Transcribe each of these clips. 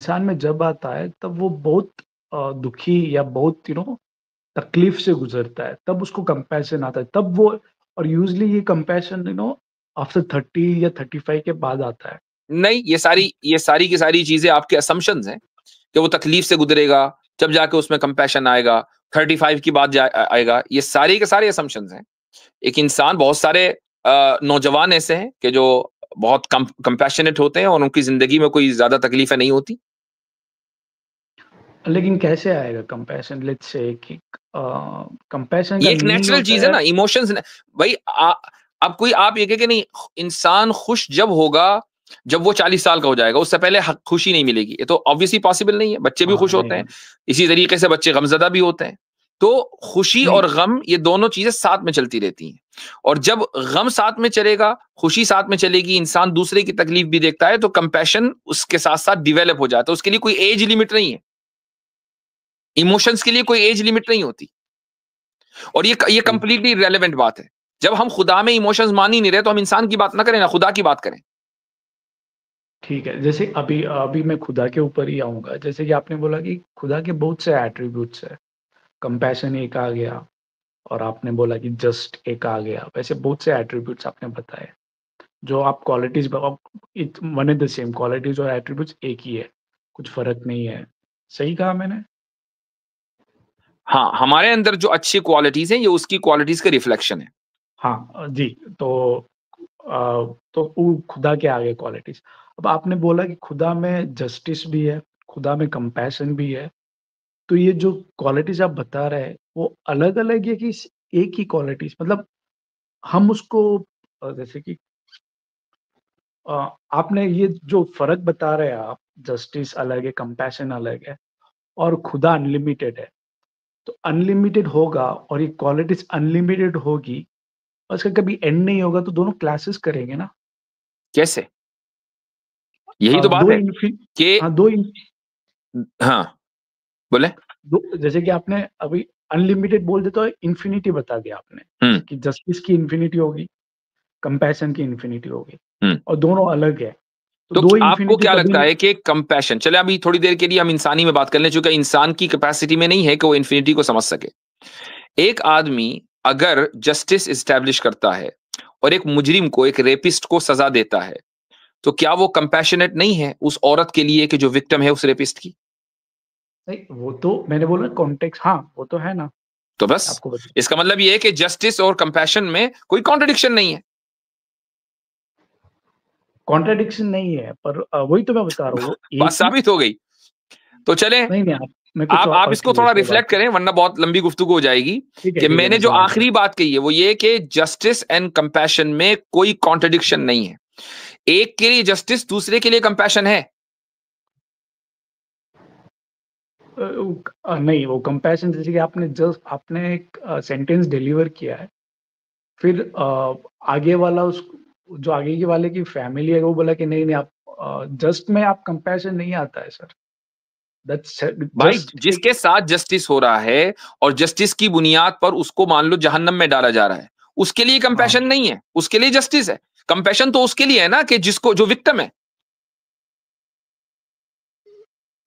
انسان میں جب آتا ہے تب وہ بہت دکھی یا بہت تکلیف سے گزرتا ہے، تب اس کو کمپیشن آتا ہے، تب وہ، اور یوزلی یہ کمپیشن آفٹر 30 یا 35 کے بعد آتا ہے۔ نہیں، یہ ساری کی ساری چیزیں آپ کے اسمپشنز ہیں کہ وہ تکلیف سے گزرے گا جب جا کے اس میں کمپیشن آئے گا، 35 کی بعد آئے گا، یہ سارے کے سارے اسمپشنز ہیں۔ ایک انسان، بہت سارے نوجوان ایسے ہیں کہ جو بہت کمپیشنیٹ ہوتے ہیں اور ان کی زندگی میں کوئی زیادہ تکلیفیں نہیں ہوتی۔ لیکن کیسے آئے گا کمپیشن؟ لیٹس سے کہ کمپیشن کا یہ ایک میننگ نیچرل چیز ہوتا ہے ہے نا، ایموشنز۔ بھائی اب کوئی آپ یہ کہ نہیں، انسان خوش جب ہوگا جب وہ 40 سال کا ہو جائے گا، اس سے پہلے خوشی نہیں ملے گی، یہ تو obviously پاسبل نہیں ہے۔ بچے بھی ہاں خوش ہوتے ہیں، نہیں اسی طریقے سے بچے غمزدہ بھی ہوتے ہیں۔ تو خوشی نہیں اور غم، یہ دونوں چیزیں ساتھ میں چلتی رہتی ہیں، اور جب غم ساتھ میں چلے گا، خوشی ساتھ میں چلے گی، انسان دوسرے کی تکلیف بھی دیکھتا ہے، تو کمپیشن اس کے ساتھ ساتھ ڈیویلپ ہو جاتا ہے۔ اس کے لیے کوئی ایج لمٹ نہیں ہے، ایموشنز کے لیے کوئی ایج لمٹ نہیں ہوتی۔ اور یہ ٹھیک کمپلیٹلی ریلیونٹ بات ہے۔ جب ہم خدا میں ایموشنز مان ہی نہیں رہے تو ہم انسان کی بات نہ کریں، نہ خدا کی بات کریں۔ ٹھیک ہے، جیسے ابھی میں خدا کے اوپر ہی آؤں گا۔ جیسے کہ آپ نے بولا کہ خدا کے بہت سے ایٹریبیوٹس ہیں، کمپیشن ایک آ گیا، اور آپ نے بولا کہ جسٹ ایک آ گیا، ویسے بہت سے ایٹریبیوٹس آپ نے بتائے جو آپ qualities, one is the same, qualities اور ایٹریبیوٹس ایک ہی ہے، کچھ فرق نہیں ہے۔ صحیح کہا میں نے؟ ہاں، ہمارے اندر جو اچھی کوالٹیز ہیں، یہ اس کی کوالٹیز کا ریفلیکشن ہے۔ ہاں جی، تو وہ خدا کے آگے کوالٹیز۔ اب آپ نے بولا کہ خدا میں جسٹس بھی ہے، خدا میں کمپیشن بھی ہے، تو یہ جو کوالٹیز آپ بتا رہے ہیں وہ الگ الگ ہے کہ ایک ہی کوالٹیز؟ مطلب ہم اس کو جیسے کہ آپ نے یہ جو فرق بتا رہے ہیں آپ، جسٹس الگ ہے، کمپیشن الگ ہے، اور خدا انلمیٹیڈ ہے، تو انلمیٹیڈ ہوگا اور یہ کوالٹیز انلمیٹیڈ ہوگی، اور اس کا کبھی اینڈ نہیں ہوگا، تو دونوں کلاسز کریں گے نا؟ کیسے؟ یہی تو دو بات ہے انفی کہ ہاں ہاں، بولے۔ جیسے کہ آپ نے ابھی انلمیٹیڈ بول دیتے، تو انفینٹی بتا دیا آپ نے، ہوں جیسے کہ جسٹس کی انفینٹی ہوگی، کمپیشن کی انفینٹی ہوگی، ہوں اور دونوں الگ ہے، تو تو دو آپ کو انفینٹی کیا کبھی لگتا نہیں۔ ہے کہ کمپیشن، چلے ابھی تھوڑی دیر کے لیے ہم انسانی میں بات کر لیں، چونکہ انسان کی کیپیسٹی میں نہیں ہے کہ وہ انفینٹی کو سمجھ سکے۔ ایک آدمی اگر جسٹس اسٹیبلش کرتا ہے اور ایک مجرم کو، ایک ریپسٹ کو سزا دیتا ہے، تو کیا وہ کمپیشنیٹ نہیں ہے اس عورت کے لیے کہ جو وکٹم ہے اس ریپسٹ کی؟ نہیں، وہ تو میں نے بولا کانٹیکس، ہاں وہ تو ہے نا، تو بس آپ کو بتا، اس کا مطلب یہ ہے کہ جسٹس اور کمپیشن میں کوئی کانٹرڈکشن نہیں ہے۔ کانٹراڈکشن نہیں ہے، پر وہی تو میں بتا رہا ہوں، وہ بات ایک ہی۔ ثابت ہو گئی۔ تو چلیں، نہیں نہیں، میں کچھ آپ اور اس کو تھوڑا کلیئر ریفلیکٹ کریں، ورنہ بہت لمبی گفتگو ہو جائے گی۔ کہ ٹھیک ہے، میں نے جو سمجھ گیا۔ آخری بات کہی ہے وہ یہ کہ جسٹس اینڈ کمپیشن میں کوئی کانٹرڈکشن نہیں ہے۔ ایک کے لیے جسٹس، دوسرے کے لیے کمپیشن ہے۔ نہیں، وہ کمپیشن جیسے کہ آپ نے ایک سینٹینس ڈیلیور کیا ہے، پھر آگے والا جو آگے کے والے کی فیملی ہے وہ بولا کہ نہیں آپ جسٹ میں آپ کمپیشن نہیں آتا ہے سر، بھائی جسٹ جس کے ساتھ جسٹس ہو رہا ہے اور جسٹس کی بنیاد پر اس کو مان لو جہنم میں ڈالا جا رہا ہے، اس کے لیے ہاں کمپیشن نہیں ہے، اس کے لیے جسٹس ہے۔ کمپیشن تو اس کے لیے ہے نا کہ جس کو، جو وکٹم ہے۔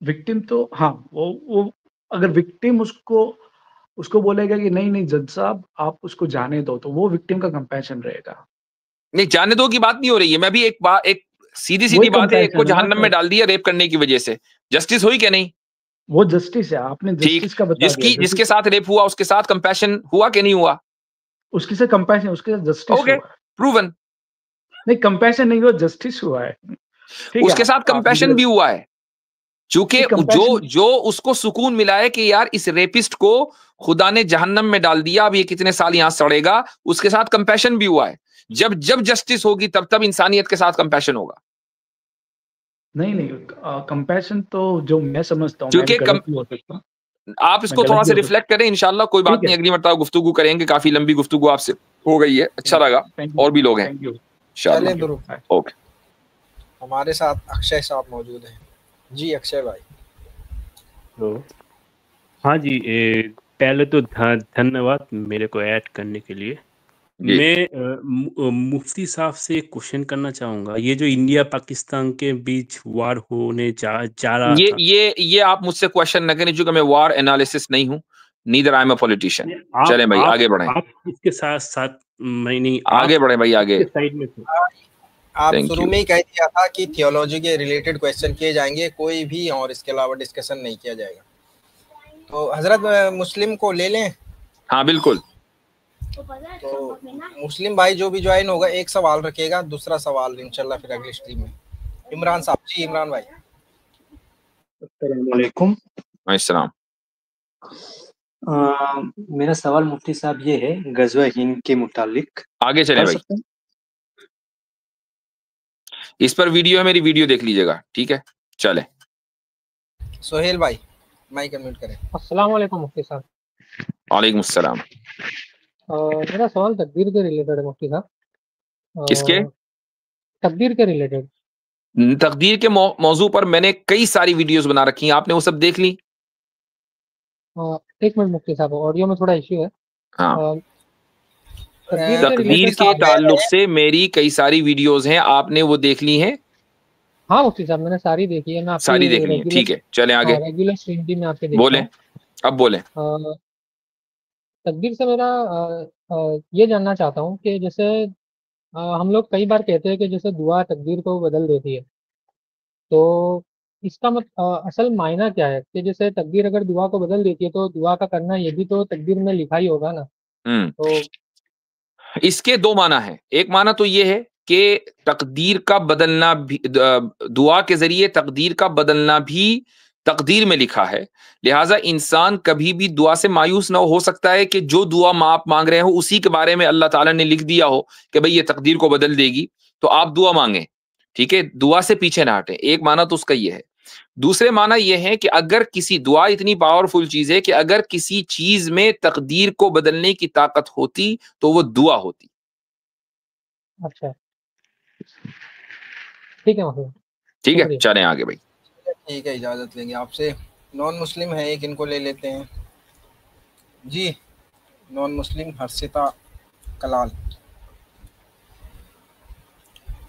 وکٹم تو ہاں، وہ اگر وکٹم اس کو بولے گا کہ نہیں نہیں جج صاحب آپ اس کو جانے دو، تو وہ وکٹم کا کمپیشن رہے گا۔ نہیں، جانے دو کی بات نہیں ہو رہی ہے، میں بھی ایک سیدھی وہی بات ہے، ایک کو کمپیشن ہے نا جہنم میں سر، ڈال دیا ریپ کرنے کی وجہ سے، جسٹس ہوئی کہ نہیں؟ وہ جسٹس ہے، آپ نے ٹھیک، جسٹس کا بتا دیا، جس کے ساتھ ریپ ہوا اس کے ساتھ کمپیشن ہوا کہ نہیں ہوا؟ اس کے سے کمپیشن، اس کے ساتھ جسٹس اوکے، ہوا ہے۔ پروون۔ نہیں، کمپیشن نہیں ہوا، جسٹس ہوا ہے۔ ٹھیک ہے، اس کے ساتھ آپ مجھے کمپیشن بھی ہوا ہے، چونکہ کمپیشن، جو اس کو سکون ملا ہے کہ یار اس ریپسٹ کو خدا نے جہنم میں ڈال دیا، اب یہ کتنے سال یہاں سڑے گا، اس کے ساتھ کمپیشن بھی ہوا ہے۔ جب جسٹس ہوگی تب انسانیت کے ساتھ کمپیشن ہوگا۔ نہیں نہیں، کمپیشن تو جو میں سمجھتا ہوں، میں بھی کیونکہ غلط بھی ہو سکتا ہوں، آپ اس میں کو غلط تھوڑا بھی سا ہو سکتا ریفلیکٹ کریں، انشاءاللہ کوئی ہوں۔ بات ٹھیک نہیں، ہے، اگلی مرتبہ گفتگو کریں گے، کافی لمبی گفتگو آپ سے ہو گئی ہے، اچھا لگا، تھینک یو، اور بھی لوگ ہیں تھینک یو، انشاءاللہ۔ چلیں تھینک یو، درو، بائے۔ اوکے۔ ہمارے ساتھ اکشے صاحب موجود ہیں۔ جی اکشے بھائی۔ ہلو، ہاں جی، پہلے تو دھنیہ واد میرے کو ایڈ کرنے کے لیے۔ میں مفتی صاحب سے ایک کوشچن کرنا چاہوں گا. یہ جو انڈیا پاکستان کے بیچ وار ہونے جا رہا تھا, یہ آپ مجھ سے کوشچن نہ کریں چونکہ میں وار انالیسس نہیں ہوں, neither I am a politician. چلیں بھائی آگے بڑھیں. آپ اس کے ساتھ ساتھ میں نہیں, آگے بڑھیں بھائی آگے. سائڈ میں تھے. آپ شروع میں ہی کہہ دیا تھا کہ تھیولوجی کے ریلیٹڈ کویسچن کیے جائیں گے, کوئی بھی اور اس کے علاوہ ڈسکشن نہیں کیا جائے گا. تو حضرت مسلم کو لے لیں. ہاں بالکل. تو مسلم بھائی جو بھی جوائن ہوگا ایک سوال رکھے گا, دوسرا سوال انشاءاللہ پھر اگلی اسٹریم میں. عمران صاحب. جی عمران بھائی. السلام علیکم. السلام. میرا سوال مفتی صاحب یہ ہے غزوہ ہند کے متعلق. آگے چلیں بھائی. اس پر ویڈیو ہے, میری ویڈیو دیکھ لیجیے گا, ٹھیک ہے. چلیں سہیل بھائی مائک انمیوٹ کریں. السلام علیکم مفتی صاحب. وعلیکم السلام. میرا سوال تقدیر کے ریلیٹڈ ہے مفتی صاحب. کس کے؟ تقدیر کے ریلیٹڈ. تقدیر کے موضوع پر میں نے کئی ساری ویڈیوز بنا رکھی ہیں, آپ نے وہ سب دیکھ لی؟ ایک منٹ مفتی صاحب, آڈیو میں تھوڑا ایشو ہے. ہاں, تقدیر کے تعلق سے میری کئی ساری ویڈیوز ہیں, آپ نے وہ دیکھ لی ہیں؟ ہاں مفتی صاحب میں نے ساری دیکھی ہے. میں ساری دیکھ لی ہیں, ٹھیک ہے. چلیں آگے ریگولر اسٹریم بھی میں آپ کے دیکھتا ہوں. بولیں, اب بولیں. تقدیر سے میرا یہ جاننا چاہتا ہوں کہ جیسے ہم لوگ کئی بار کہتے ہیں کہ جیسے دعا تقدیر کو بدل دیتی ہے, تو اس کا اصل معنی کیا ہے کہ جیسے تقدیر اگر دعا کو بدل دیتی ہے تو دعا کا کرنا یہ بھی تو تقدیر میں لکھا ہی ہوگا نا. تو اس کے دو معنی ہیں. ایک معنی تو یہ ہے کہ تقدیر کا بدلنا بھی, دعا کے ذریعے تقدیر کا بدلنا بھی تقدیر میں لکھا ہے, لہٰذا انسان کبھی بھی دعا سے مایوس نہ ہو سکتا ہے کہ جو دعا آپ مانگ رہے ہو اسی کے بارے میں اللہ تعالیٰ نے لکھ دیا ہو کہ بھئی یہ تقدیر کو بدل دے گی, تو آپ دعا مانگیں, ٹھیک ہے, دعا سے پیچھے نہ ہٹیں. ایک معنی تو اس کا یہ ہے. دوسرے معنی یہ ہے کہ اگر کسی دعا اتنی پاورفل چیز ہے کہ اگر کسی چیز میں تقدیر کو بدلنے کی طاقت ہوتی تو وہ دعا ہوتی. اچھا ٹھیک ہے مفتی. ٹھیک ہے, چلیں آگے بھائی. ٹھیک ہے, اجازت لیں گے آپ سے. نان مسلم ہے ایک, ان کو لے لیتے ہیں. جی نان مسلم ہرشتا کلال.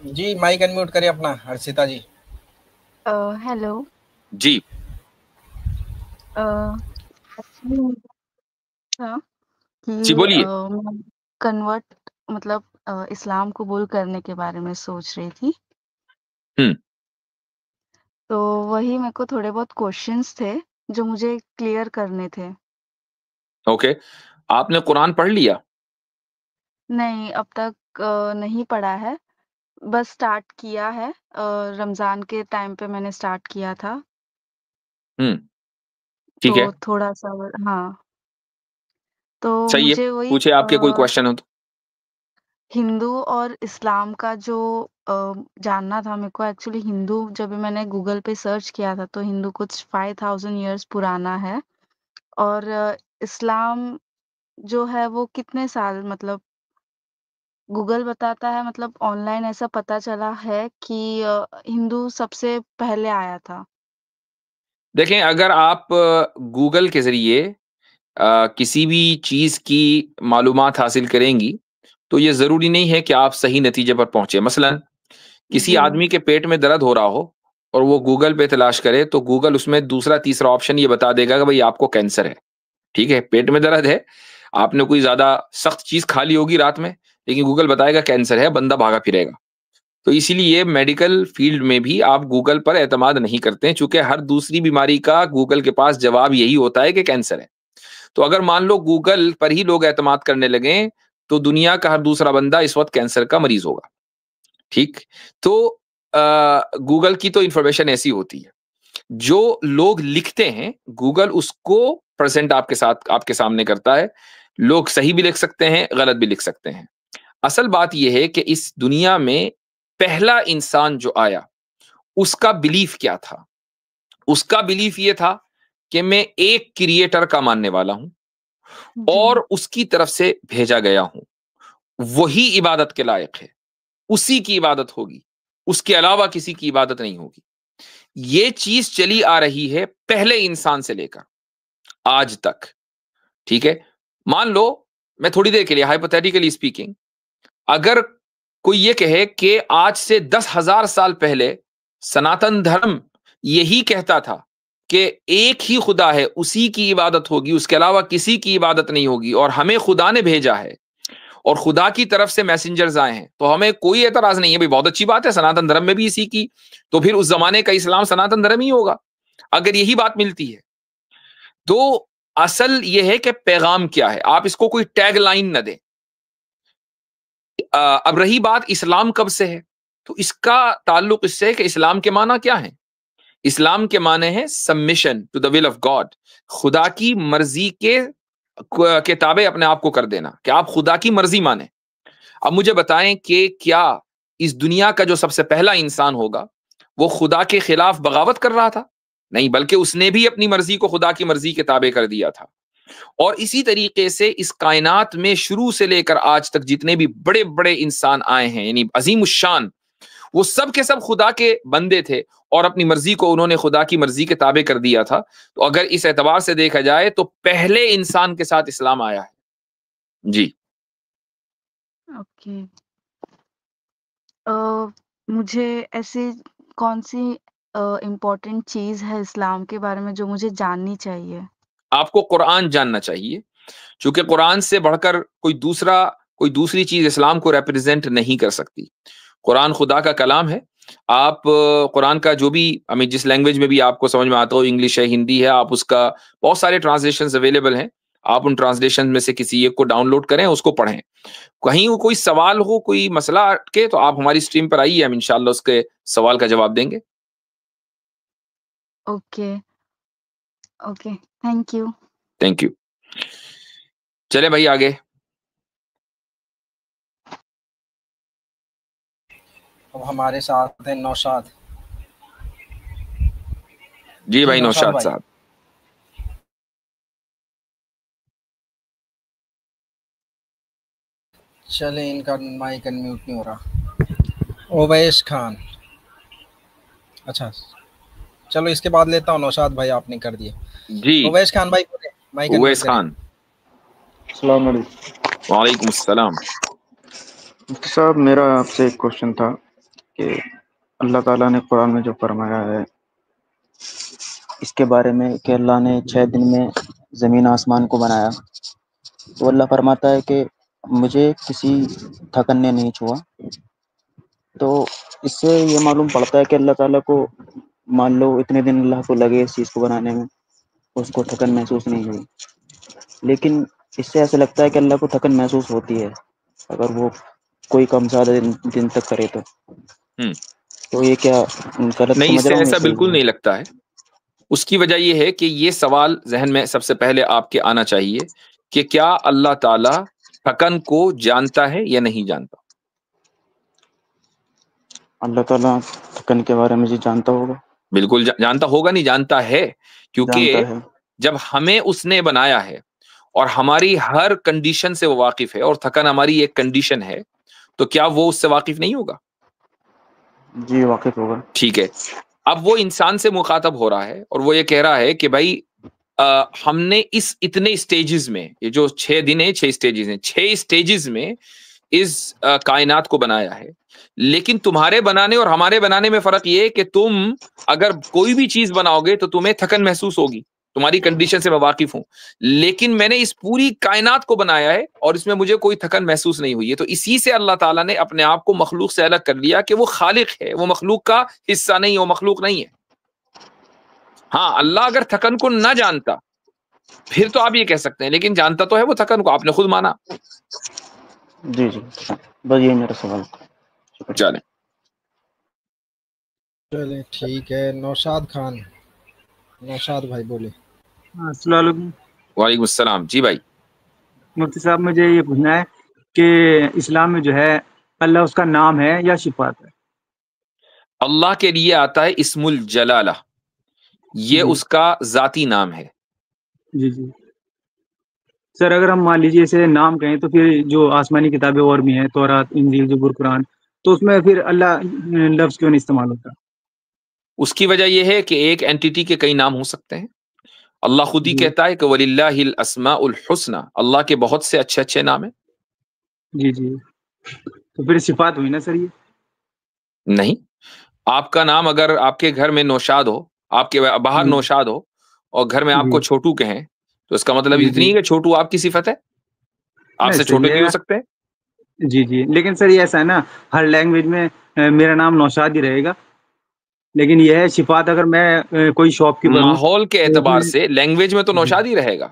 جی مائک انمیوٹ کریں اپنا ہرشتا جی. ہیلو. جی جی بولیے. کنورٹ مطلب اسلام قبول کرنے کے بارے میں سوچ رہی تھی. تو وہی میرے کو تھوڑے بہت کوشچنس تھے جو مجھے کلیئر کرنے تھے. اوکے, آپ نے قرآن پڑھ لیا؟ نہیں اب تک نہیں پڑھا ہے, بس سٹارٹ کیا ہے. رمضان کے ٹائم پہ میں نے سٹارٹ کیا تھا. ٹھیک ہے, تو تھوڑا سا ہاں, تو صحیح ہے, مجھے وہی پوچھے آپ کے کوئی کوشچن ہو تو. ہندو اور اسلام کا جو جاننا تھا میرے کو. ایکچولی ہندو جب میں نے گوگل پہ سرچ کیا تھا تو ہندو کچھ 5000 ایئرس پرانا ہے, اور اسلام جو ہے وہ کتنے سال, مطلب گوگل بتاتا ہے, مطلب آن لائن ایسا پتا چلا ہے کہ ہندو سب سے پہلے آیا تھا. دیکھیں, اگر آپ گوگل کے ذریعے کسی بھی چیز کی معلومات حاصل کریں گی تو یہ ضروری نہیں ہے کہ آپ صحیح نتیجے پر پہنچے. مثلا کسی آدمی کے پیٹ میں درد ہو رہا ہو اور وہ گوگل پہ تلاش کرے تو گوگل اس میں دوسرا تیسرا آپشن یہ بتا دے گا کہ بھئی آپ کو کینسر ہے. ٹھیک ہے, پیٹ میں درد ہے, آپ نے کوئی زیادہ سخت چیز کھا لی ہوگی رات میں, لیکن گوگل بتائے گا کینسر ہے, بندہ بھاگا پھرے گا. تو اسی لیے میڈیکل فیلڈ میں بھی آپ گوگل پر اعتماد نہیں کرتے ہیں, چونکہ ہر دوسری بیماری کا گوگل کے پاس جواب یہی ہوتا ہے کہ کینسر ہے. تو اگر مان لو گوگل پر ہی لوگ اعتماد کرنے لگیں تو دنیا کا ہر دوسرا بندہ اس وقت کینسر کا مریض ہوگا. ٹھیک, تو گوگل کی تو انفارمیشن ایسی ہوتی ہے, جو لوگ لکھتے ہیں گوگل اس کو پریزنٹ آپ کے ساتھ آپ کے سامنے کرتا ہے. لوگ صحیح بھی لکھ سکتے ہیں, غلط بھی لکھ سکتے ہیں. اصل بات یہ ہے کہ اس دنیا میں پہلا انسان جو آیا اس کا بلیف کیا تھا. اس کا بلیف یہ تھا کہ میں ایک کریٹر کا ماننے والا ہوں اور اس کی طرف سے بھیجا گیا ہوں, وہی عبادت کے لائق ہے, اسی کی عبادت ہوگی, اس کے علاوہ کسی کی عبادت نہیں ہوگی. یہ چیز چلی آ رہی ہے پہلے انسان سے لے کر آج تک. ٹھیک ہے, مان لو میں تھوڑی دیر کے لیے ہائپوتھیٹیکلی اسپیکنگ اگر کوئی یہ کہے کہ آج سے 10,000 سال پہلے سناتن دھرم یہی کہتا تھا کہ ایک ہی خدا ہے، اسی کی عبادت ہوگی، اس کے علاوہ کسی کی عبادت نہیں ہوگی، اور ہمیں خدا نے بھیجا ہے اور خدا کی طرف سے میسنجرز آئے ہیں، تو ہمیں کوئی اعتراض نہیں ہے، بھائی بہت اچھی بات ہے، سناتن دھرم میں بھی اسی کی، تو پھر اس زمانے کا اسلام سناتن دھرم ہی ہوگا اگر یہی بات ملتی ہے۔ تو اصل یہ ہے کہ پیغام کیا ہے، آپ اس کو کوئی ٹیگ لائن نہ دیں۔ اب رہی بات اسلام کب سے ہے، تو اس کا تعلق اس سے ہے کہ اسلام کے معنی کیا ہیں۔ اسلام کے معنی ہے submission to the will of God, خدا کی مرضی کے تابع اپنے آپ کو کر دینا، کہ آپ خدا کی مرضی مانیں۔ اب مجھے بتائیں کہ کیا اس دنیا کا جو سب سے پہلا انسان ہوگا وہ خدا کے خلاف بغاوت کر رہا تھا؟ نہیں، بلکہ اس نے بھی اپنی مرضی کو خدا کی مرضی کے تابع کر دیا تھا۔ اور اسی طریقے سے اس کائنات میں شروع سے لے کر آج تک جتنے بھی بڑے بڑے انسان آئے ہیں، یعنی عظیم الشان، وہ سب کے سب خدا کے بندے تھے اور اپنی مرضی کو انہوں نے خدا کی مرضی کے تابع کر دیا تھا۔ تو اگر اس اعتبار سے دیکھا جائے تو پہلے انسان کے ساتھ اسلام آیا ہے۔ جی اوکے، مجھے ایسی کون سی امپورٹنٹ چیز ہے اسلام کے بارے میں جو مجھے جاننی چاہیے؟ آپ کو قرآن جاننا چاہیے، چونکہ قرآن سے بڑھ کر کوئی دوسری چیز اسلام کو ریپرزینٹ نہیں کر سکتی۔ قرآن خدا کا کلام ہے۔ آپ قرآن کا جو بھی جس لینگویج میں بھی آپ کو سمجھ میں آتا ہو، انگلش ہے، ہندی ہے، آپ اس کا بہت سارے ٹرانسلیشنز اویلیبل ہیں، آپ ان ٹرانسلیشن میں سے کسی ایک کو ڈاؤن لوڈ کریں، اس کو پڑھیں۔ کہیں کوئی سوال ہو، کوئی مسئلہ اٹکے تو آپ ہماری اسٹریم پر آئیے، ہم انشاءاللہ اس کے سوال کا جواب دیں گے۔ Okay okay, thank you. Thank you. چلے بھائی آگے۔ اب ہمارے ساتھ ہیں نوشاد۔ جی بھائی نوشاد صاحب۔ چلیں، ان کا مائک انمیوٹ نہیں ہو رہا۔ اویس خان، اچھا چلو اس کے بعد لیتا ہوں، نوشاد بھائی آپ نے کر دیا۔ جی اویس خان بھائی بولے، مائک انمیوٹ اویس کریں۔ خان۔ السلام علیکم۔ وعلیکم السلام۔ مفتی صاحب، میرا آپ سے ایک کوشچن تھا کہ اللہ تعالیٰ نے قرآن میں جو فرمایا ہے اس کے بارے میں کہ اللہ نے 6 دن میں زمین آسمان کو بنایا، تو اللہ فرماتا ہے کہ مجھے کسی تھکن نے نہیں چھوا، تو اس سے یہ معلوم پڑتا ہے کہ اللہ تعالیٰ کو مان لو اتنے دن اللہ کو لگے اس چیز کو بنانے میں، اس کو تھکن محسوس نہیں ہوئی، لیکن اس سے ایسا لگتا ہے کہ اللہ کو تھکن محسوس ہوتی ہے اگر وہ کوئی کم زیادہ دن تک کرے تو یہ کیا غلط نہیں، اس سمجھ سے رہا ہوں؟ ایسا بالکل نہیں لگتا ہے۔ اس کی وجہ یہ ہے کہ یہ سوال ذہن میں سب سے پہلے آپ کے آنا چاہیے کہ کیا اللہ تعالیٰ تھکن کو جانتا ہے یا نہیں جانتا؟ اللہ تعالیٰ تھکن کے بارے میں جی جانتا ہوگا، بالکل جانتا ہوگا، نہیں جانتا ہے، کیونکہ جانتا ہے۔ جب ہمیں اس نے بنایا ہے اور ہماری ہر کنڈیشن سے وہ واقف ہے، اور تھکن ہماری ایک کنڈیشن ہے، تو کیا وہ اس سے واقف نہیں ہوگا؟ جی واقف ہوگا۔ ٹھیک ہے، اب وہ انسان سے مخاطب ہو رہا ہے اور وہ یہ کہہ رہا ہے کہ بھائی ہم نے اس اتنے اسٹیجز میں، یہ جو 6 دن ہیں، 6 اسٹیجز ہیں، 6 اسٹیجز میں اس کائنات کو بنایا ہے، لیکن تمہارے بنانے اور ہمارے بنانے میں فرق یہ ہے کہ تم اگر کوئی بھی چیز بناؤ گے تو تمہیں تھکن محسوس ہوگی، تمہاری کنڈیشن سے میں واقف ہوں، لیکن میں نے اس پوری کائنات کو بنایا ہے اور اس میں مجھے کوئی تھکن محسوس نہیں ہوئی ہے۔ تو اسی سے اللہ تعالیٰ نے اپنے آپ کو مخلوق سے الگ کر لیا کہ وہ خالق ہے، وہ مخلوق کا حصہ نہیں ہے، وہ مخلوق نہیں ہے۔ ہاں، اللہ اگر تھکن کو نہ جانتا پھر تو آپ یہ کہہ سکتے ہیں، لیکن جانتا تو ہے وہ تھکن کو، آپ نے خود مانا۔ جی جی، بس یہی میرا سوال تھا، شکریہ۔ چلیں چلیں ٹھیک ہے، نوشاد خان، نوشاد بھائی بولے۔ السلام علیکم۔ وعلیکم السلام۔ جی بھائی، مفتی صاحب مجھے یہ پوچھنا ہے کہ اسلام میں جو ہے اللہ اس کا نام ہے یا صفات ہے؟ اللہ کے لیے آتا ہے اسم الجلالہ، یہ جی اس کا ذاتی نام ہے۔ جی جی سر، اگر ہم مان لیجیے اسے نام کہیں تو پھر جو آسمانی کتابیں اور بھی ہیں، تورات، انجیل، زبور، قرآن، تو اس میں پھر اللہ لفظ کیوں نہیں استعمال ہوتا؟ اس کی وجہ یہ ہے کہ ایک اینٹیٹی کے کئی نام ہو سکتے ہیں۔ اللہ خود ہی جی کہتا ہے کہ وَلِلَّهِ الْأَسْمَاءُ الْحُسْنَى، اللہ کے بہت سے اچھے اچھے نام ہیں۔ جی جی تو پھر صفات ہوئی نا سر یہ؟ نہیں، آپ کا نام اگر آپ کے گھر میں نوشاد ہو، آپ کے باہر نوشاد ہو اور گھر میں آپ کو چھوٹو کہیں تو اس کا مطلب اتنی ہے کہ چھوٹو آپ کی صفت ہے، آپ سے چھوٹے بھی ہو سکتے ہیں۔ جی جی، لیکن سر یہ ایسا ہے نا، ہر لینگویج میں میرا نام نوشاد ہی رہے گا، لیکن یہ ہے صفات اگر میں کوئی شاپ کی ماحول کے اعتبار سے لینگویج میں تو نوشاد ہی رہے گا،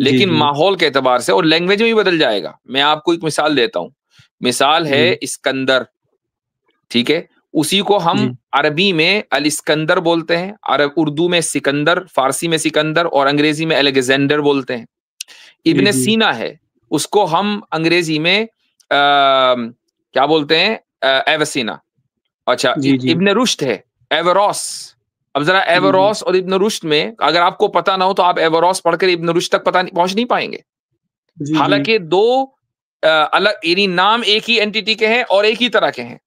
لیکن ماحول کے اعتبار سے اور لینگویج میں بھی بدل جائے گا۔ میں آپ کو ایک مثال دیتا ہوں، مثال ہے اسکندر، ٹھیک ہے، اسی کو ہم عربی میں الاسکندر بولتے ہیں، اردو میں سکندر، فارسی میں سکندر اور انگریزی میں الیگزینڈر بولتے ہیں۔ ابن سینا ہے، اس کو ہم انگریزی میں کیا بولتے ہیں؟ ایوسینا۔ اچھا، ابن رشد ہے ایوروس۔ اب ذرا ایوروس اور ابن رشد میں اگر آپ کو پتا نہ ہو تو آپ ایوروس پڑھ کر ابن رشد تک پہنچ نہیں پائیں گے، حالانکہ دو الگ یعنی نام ایک ہی اینٹی کے ہیں اور ایک ہی طرح کے ہیں،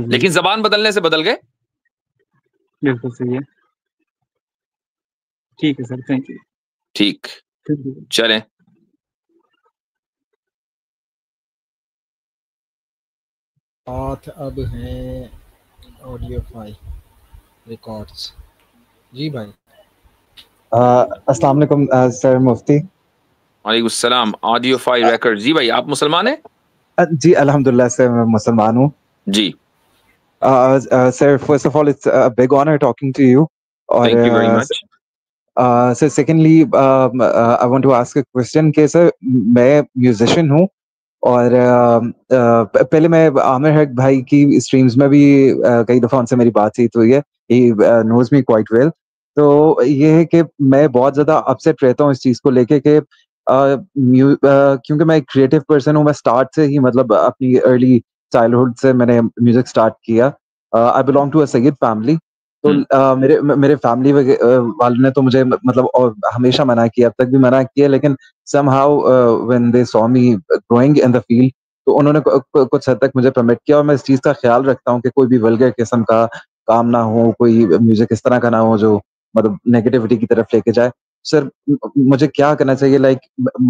لیکن زبان بدلنے سے بدل گئے۔ بالکل صحیح ہے، ٹھیک ہے سر، تھینک یو۔ ٹھیک، چلیں۔ بات اب ہیں آڈیو فائل ریکارڈز۔ جی بھائی، السلام علیکم سر مفتی۔ وعلیکم السلام۔ آڈیو فائل ریکارڈ، جی بھائی آپ مسلمان ہیں؟ جی الحمدللہ سر، میں مسلمان ہوں جی۔ Sir first of all it's big honour talking to you, اور thank you very much. Sir secondly I want to ask a question کہ سر میں میوزیشین ہوں، اور پہلے میں عامر حق بھائی کی اسٹریمز میں بھی کئی دفعہ ان سے میری بات چیت ہوئی ہے، ہی نوز می کوائٹ ویل۔ تو یہ ہے کہ میں بہت زیادہ اپسیٹ رہتا ہوں اس چیز کو لے کے کہ کیونکہ میں ایک کریٹو پرسن ہوں، میں اسٹارٹ سے ہی مطلب اپنی ارلی چائلڈہڈ سے میں نے میوزک اسٹارٹ کیا۔ I belong to a Syed family, تو میرے فیملی والوں نے تو مجھے مطلب ہمیشہ منع کیا، اب تک بھی منع کیا، لیکن some how when they so me growing in the field تو انہوں نے کچھ حد تک مجھے پرمٹ کیا، اور میں اس چیز کا خیال رکھتا ہوں کہ کوئی بھی ولگر قسم کا کام نہ ہو، کوئی میوزک اس طرح کا نہ ہو جو مطلب نیگیٹیوٹی کی طرف لے کے جائے۔ سر مجھے کیا کرنا چاہیے؟ لائک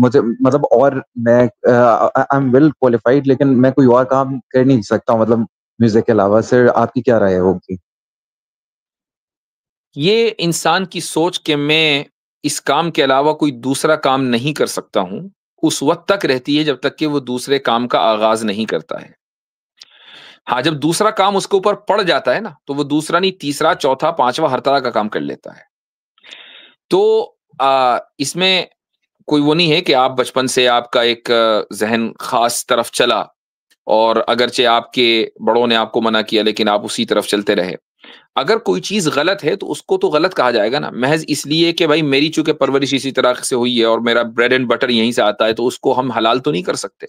مجھے مطلب، اور میں آئی ایم ویل کوالیفائڈ، لیکن میں کوئی اور کام کر نہیں سکتا ہوں مطلب میوزک کے علاوہ۔ سر آپ کی کیا رائے ہوگی؟ یہ انسان کی سوچ کہ میں اس کام کے علاوہ کوئی دوسرا کام نہیں کر سکتا ہوں اس وقت تک رہتی ہے جب تک کہ وہ دوسرے کام کا آغاز نہیں کرتا ہے۔ ہاں، جب دوسرا کام اس کے اوپر پڑ جاتا ہے نا تو وہ دوسرا نہیں، تیسرا، چوتھا، پانچواں ہر طرح کا کام کر لیتا ہے۔ تو اس میں کوئی وہ نہیں ہے کہ آپ بچپن سے آپ کا ایک ذہن خاص طرف چلا اور اگرچہ آپ کے بڑوں نے آپ کو منع کیا لیکن آپ اسی طرف چلتے رہے۔ اگر کوئی چیز غلط ہے تو اس کو تو غلط کہا جائے گا نا، محض اس لیے کہ بھائی میری چونکہ پرورش اسی طرح سے ہوئی ہے اور میرا بریڈ اینڈ بٹر یہیں سے آتا ہے تو اس کو ہم حلال تو نہیں کر سکتے۔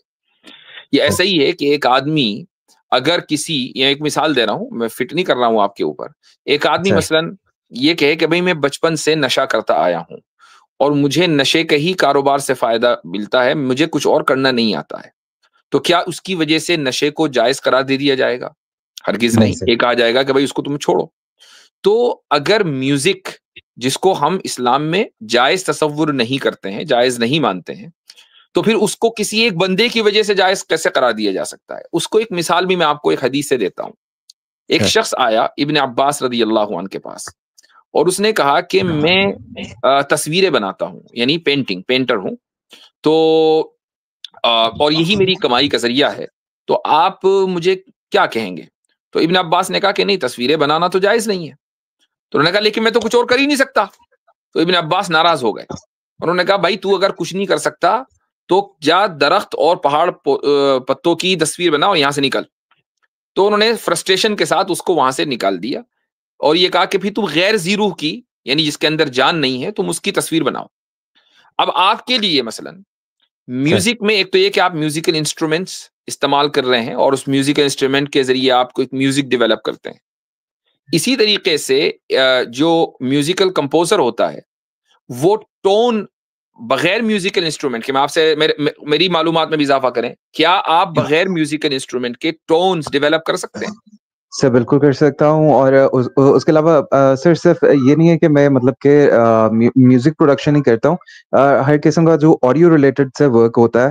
یہ ایسا ہی ہے کہ ایک آدمی اگر کسی، یا ایک مثال دے رہا ہوں، میں فٹ نہیں کر رہا ہوں آپ کے اوپر، ایک آدمی مثلا یہ کہے کہ بھائی میں بچپن سے نشہ کرتا آیا ہوں اور مجھے نشے کے ہی کاروبار سے فائدہ ملتا ہے، مجھے کچھ اور کرنا نہیں آتا ہے، تو کیا اس کی وجہ سے نشے کو جائز قرار دے دیا جائے گا؟ ہرگز نہیں۔ یہ کہا جائے گا کہ بھائی اس کو تم چھوڑو۔ تو اگر میوزک جس کو ہم اسلام میں جائز تصور نہیں کرتے ہیں، جائز نہیں مانتے ہیں، تو پھر اس کو کسی ایک بندے کی وجہ سے جائز کیسے قرار دیا جا سکتا ہے؟ اس کو ایک مثال بھی میں آپ کو ایک حدیث سے دیتا ہوں۔ ایک شخص آیا ابن عباس رضی اللہ عنہ کے پاس اور اس نے کہا کہ میں تصویریں بناتا ہوں، یعنی پینٹر ہوں، تو اور یہی میری کمائی کا ذریعہ ہے، تو آپ مجھے کیا کہیں گے؟ تو ابن عباس نے کہا کہ نہیں، تصویریں بنانا تو جائز نہیں ہے۔ تو انہوں نے کہا لیکن میں تو کچھ اور کر ہی نہیں سکتا۔ تو ابن عباس ناراض ہو گئے، انہوں نے کہا بھائی تو اگر کچھ نہیں کر سکتا تو جا درخت اور پہاڑ پتوں کی تصویر بنا اور یہاں سے نکل۔ تو انہوں نے فرسٹریشن کے ساتھ اس کو وہاں سے نکال دیا اور یہ کہا کہ پھر تم غیر ذی روح کی، یعنی جس کے اندر جان نہیں ہے، تم اس کی تصویر بناؤ۔ اب آپ کے لیے مثلا میوزک میں ایک تو یہ کہ آپ میوزیکل انسٹرومنٹس استعمال کر رہے ہیں اور اس میوزیکل انسٹرومنٹ کے ذریعے آپ کو ایک میوزک ڈیولپ کرتے ہیں۔ اسی طریقے سے جو میوزیکل کمپوزر ہوتا ہے وہ ٹون بغیر میوزیکل انسٹرومنٹ کے، میں آپ سے میری معلومات میں بھی اضافہ کریں، کیا آپ بغیر میوزیکل انسٹرومنٹ کے ٹونز ڈیولپ کر سکتے ہیں؟ سر بالکل کر سکتا ہوں، اور اس کے علاوہ سر صرف یہ نہیں ہے کہ میں مطلب کہ میوزک پروڈکشن ہی کرتا ہوں، ہر قسم کا جو آڈیو ریلیٹڈ سے ورک ہوتا ہے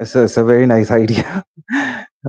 It's a very nice idea.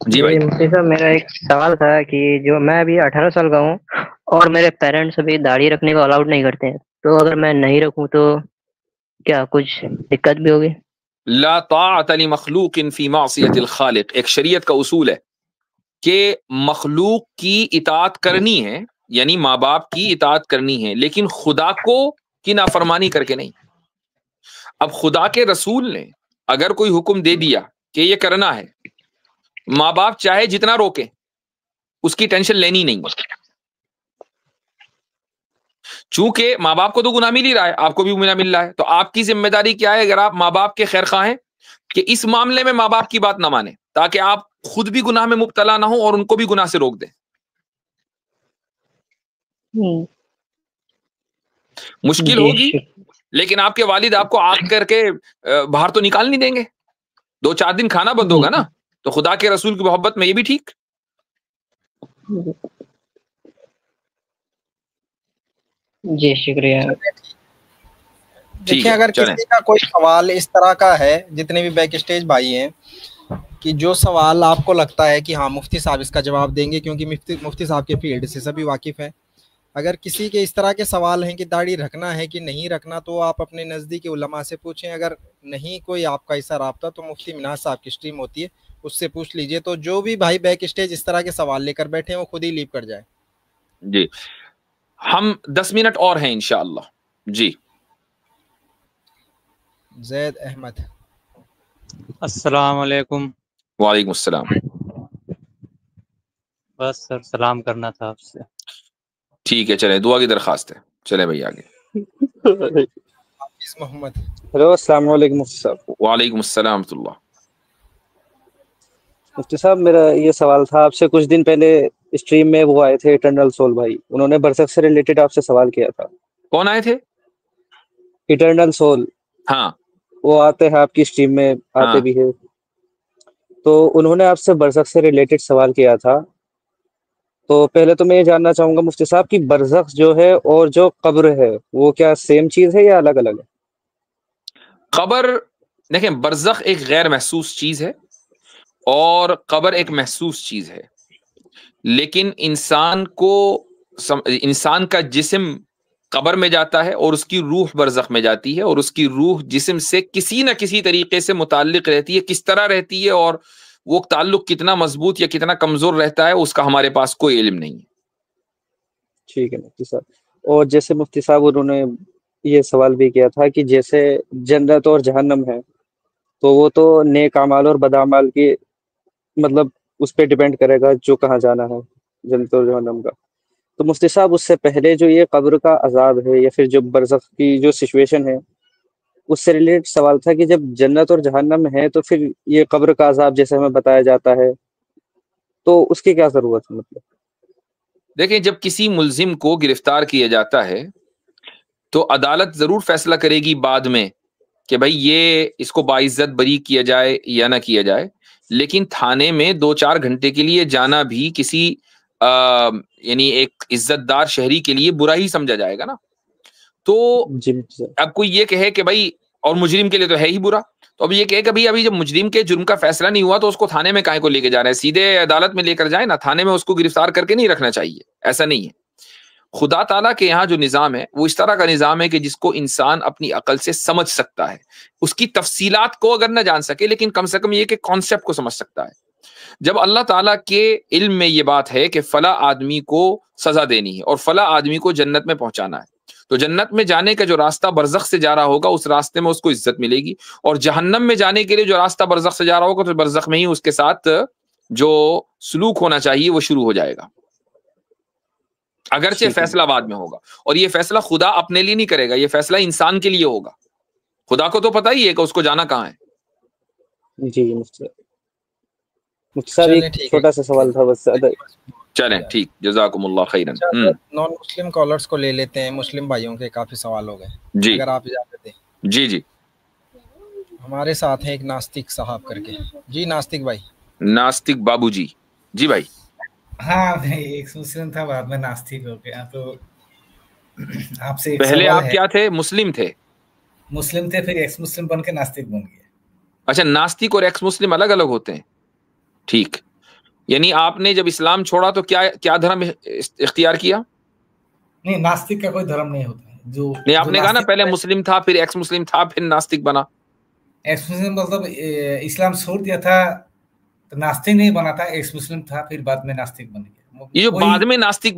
جی بھائی مفتی صاحب میرا ایک سوال تھا کہ جو میں ابھی 18 سال کا ہوں اور میرے پیرنٹس ابھی داڑھی رکھنے کو الاؤڈ نہیں کرتے ہیں، تو اگر میں نہیں رکھوں تو کیا کچھ دقت بھی ہوگی؟ لا طاعت لمخلوق فی معصیت الخالق، ایک شریعت کا اصول ہے کہ مخلوق کی اطاعت کرنی ہے، یعنی ماں باپ کی اطاعت کرنی ہے، لیکن خدا کو کی نافرمانی کر کے نہیں۔ اب خدا کے رسول نے اگر کوئی حکم دے دیا کہ یہ کرنا ہے، ماں باپ چاہے جتنا روکیں اس کی ٹینشن لینی نہیں، چونکہ ماں باپ کو تو گناہ مل ہی رہا ہے، آپ کو بھی گناہ مل رہا ہے، تو آپ کی ذمہ داری کیا ہے اگر آپ ماں باپ کے خیر خواہ ہیں کہ اس معاملے میں ماں باپ کی بات نہ مانیں تاکہ آپ خود بھی گناہ میں مبتلا نہ ہوں اور ان کو بھی گناہ سے روک دیں۔ مشکل ہوگی، لیکن آپ کے والد آپ کو آگ کر کے باہر تو نکال نہیں دیں گے، 2-4 دن کھانا بند ہوگا نا، تو خدا کے رسول کی محبت میں یہ بھی ٹھیک۔ جی شکریہ۔ دیکھیں اگر کسی کا کوئی سوال اس طرح کا ہے، جتنے بھی بیک اسٹیج بھائی ہیں، کہ جو سوال آپ کو لگتا ہے کہ ہاں مفتی صاحب اس کا جواب دیں گے کیونکہ مفتی صاحب کے فیلڈ سے سبھی واقف ہیں، اگر کسی کے اس طرح کے سوال ہیں کہ داڑھی رکھنا ہے کہ نہیں رکھنا، تو آپ اپنے نزدیکی علماء سے پوچھیں۔ اگر نہیں کوئی آپ کا ایسا رابطہ تو مفتی مناز صاحب کی اسٹریم ہوتی ہے، اس سے پوچھ لیجئے۔ تو جو بھی بھائی بیک اسٹیج اس طرح کے سوال لے کر بیٹھے ہیں وہ خود ہی لیو کر جائے۔ جی ہم 10 منٹ اور ہیں انشاءاللہ۔ جی زید احمد۔ السلام علیکم۔ وعلیکم السلام۔ بس سر سلام کرنا تھا آپ سے۔ ٹھیک ہے، چلیں دعا کی درخواست ہے، چلیں بھائی آگے۔ حافظ محمد۔ ہلو السلام علیکم مفتی صاحب۔ وعلیکم السلام ورحمۃ اللہ۔ مفتی صاحب میرا یہ سوال تھا آپ سے، کچھ دن پہلے اسٹریم میں وہ آئے تھے ایٹرنل سول بھائی، انہوں نے برزخ سے ریلیٹڈ آپ سے سوال کیا تھا۔ کون آئے تھے؟ Eternal civil. ہاں وہ آتے ہیں آپ کی اسٹریم میں، آتے بھی ہے، تو انہوں نے آپ سے برزخ سے ریلیٹڈ سوال کیا تھا۔ تو پہلے تو میں یہ جاننا چاہوں گا مفتی صاحب کی برزخ جو ہے اور جو قبر ہے وہ کیا سیم چیز ہے یا الگ الگ ہے؟ قبر دیکھیں، برزخ ایک غیر محسوس چیز ہے اور قبر ایک محسوس چیز ہے، لیکن انسان کا جسم قبر میں جاتا ہے اور اس کی روح برزخ میں جاتی ہے، اور اس کی روح جسم سے کسی نہ کسی طریقے سے متعلق رہتی ہے۔ کس طرح رہتی ہے اور وہ تعلق کتنا مضبوط یا کتنا کمزور رہتا ہے اس کا ہمارے پاس کوئی علم نہیں ہے۔ ٹھیک ہے مفتی صاحب۔ اور جیسے مفتی صاحب انہوں نے یہ سوال بھی کیا تھا کہ جیسے جنت اور جہنم ہے تو وہ تو نیک اعمال اور بد اعمال کی مطلب اس پہ ڈیپینڈ کرے گا جو کہاں جانا ہے جنت اور جہنم کا۔ تو مفتی صاحب اس سے پہلے جو یہ قبر کا عذاب ہے یا پھر جو برزخ کی جو سچویشن ہے اس سے ریلیٹڈ سوال تھا کہ جب جنت اور جہنم ہے تو پھر یہ قبر کا عذاب جیسے ہمیں بتایا جاتا ہے تو اس کی کیا ضرورت ہے؟ مطلب دیکھیں، جب کسی ملزم کو گرفتار کیا جاتا ہے تو عدالت ضرور فیصلہ کرے گی بعد میں کہ بھائی یہ اس کو باعزت بری کیا جائے یا نہ کیا جائے، لیکن تھانے میں 2-4 گھنٹے کے لیے جانا بھی کسی یعنی ایک عزت دار شہری کے لیے برا ہی سمجھا جائے گا نا۔ تو اب کوئی یہ کہے کہ بھائی، اور مجرم کے لیے تو ہے ہی برا، تو اب یہ کہے کہ بھائی ابھی جب مجرم کے جرم کا فیصلہ نہیں ہوا تو اس کو تھانے میں کائیں کو لے کے جا رہے ہیں، سیدھے عدالت میں لے کر جائیں نا، تھانے میں اس کو گرفتار کر کے نہیں رکھنا چاہیے، ایسا نہیں ہے۔ خدا تعالیٰ کے یہاں جو نظام ہے وہ اس طرح کا نظام ہے کہ جس کو انسان اپنی عقل سے سمجھ سکتا ہے، اس کی تفصیلات کو اگر نہ جان سکے لیکن کم سے کم یہ کہ کانسیپٹ کو سمجھ سکتا ہے۔ جب اللہ تعالیٰ کے علم میں یہ بات ہے کہ فلاں آدمی کو سزا دینی ہے اور فلاں آدمی کو جنت میں پہنچانا ہے، تو جنت میں جانے کا جو راستہ برزخ سے جا رہا ہوگا اس راستے میں اس کو عزت ملے گی، اور جہنم میں جانے کے لیے جو راستہ برزخ سے جا رہا ہوگا تو برزخ میں ہی اس کے ساتھ جو سلوک ہونا چاہیے وہ شروع ہو جائے گا، اگرچہ فیصلہ بعد میں ہوگا۔ اور یہ فیصلہ خدا اپنے لیے نہیں کرے گا، یہ فیصلہ انسان کے لیے ہوگا۔ خدا کو تو پتہ ہی ہے کہ اس کو جانا کہاں ہے۔ جی مفتی صاحب ایک چھوٹا سا سوال تھا بس۔ چلیں ٹھیک، جزاکم اللہ خیرن۔ نان مسلم کالرز کو لے لیتے ہیں، مسلم بھائیوں کے کافی سوال ہو گئے، جی اگر آپ اجازت دیں۔ جی ہمارے ساتھ ہیں ایک ناستک صاحب کر کے۔ جی ناستک بھائی۔ ناستک بابو جی۔ جی بھائی۔ ہاں میں ایک مسلم تھا، بعد میں ناستک ہو گیا، تو آپ سے ایک پہلے سوال آپ ہے۔ کیا تھے؟ مسلم تھے؟ مسلم تھے، پھر ایکس مسلم بن کے ناستک بن گئے۔ اچھا، ناستک اور ایکس مسلم الگ الگ ہوتے ہیں؟ ٹھیک۔ یعنی آپ نے جب اسلام چھوڑا تو کیا دھرم اختیار کیا؟ نہیں، ناستک کا کوئی دھرم نہیں ہوتا ہے. جو نہیں، آپ نے کہا نا پہلے مسلم تھا، پھر ایکس مسلم تھا، پھر ناستک بنا. ایکس مسلم مطلب اسلام چھوڑ دیا تھا تو ناستک نہیں بنا تھا، ایکس مسلم تھا پھر بعد میں ناستک بن گیا. یہ جو بعد میں ناستک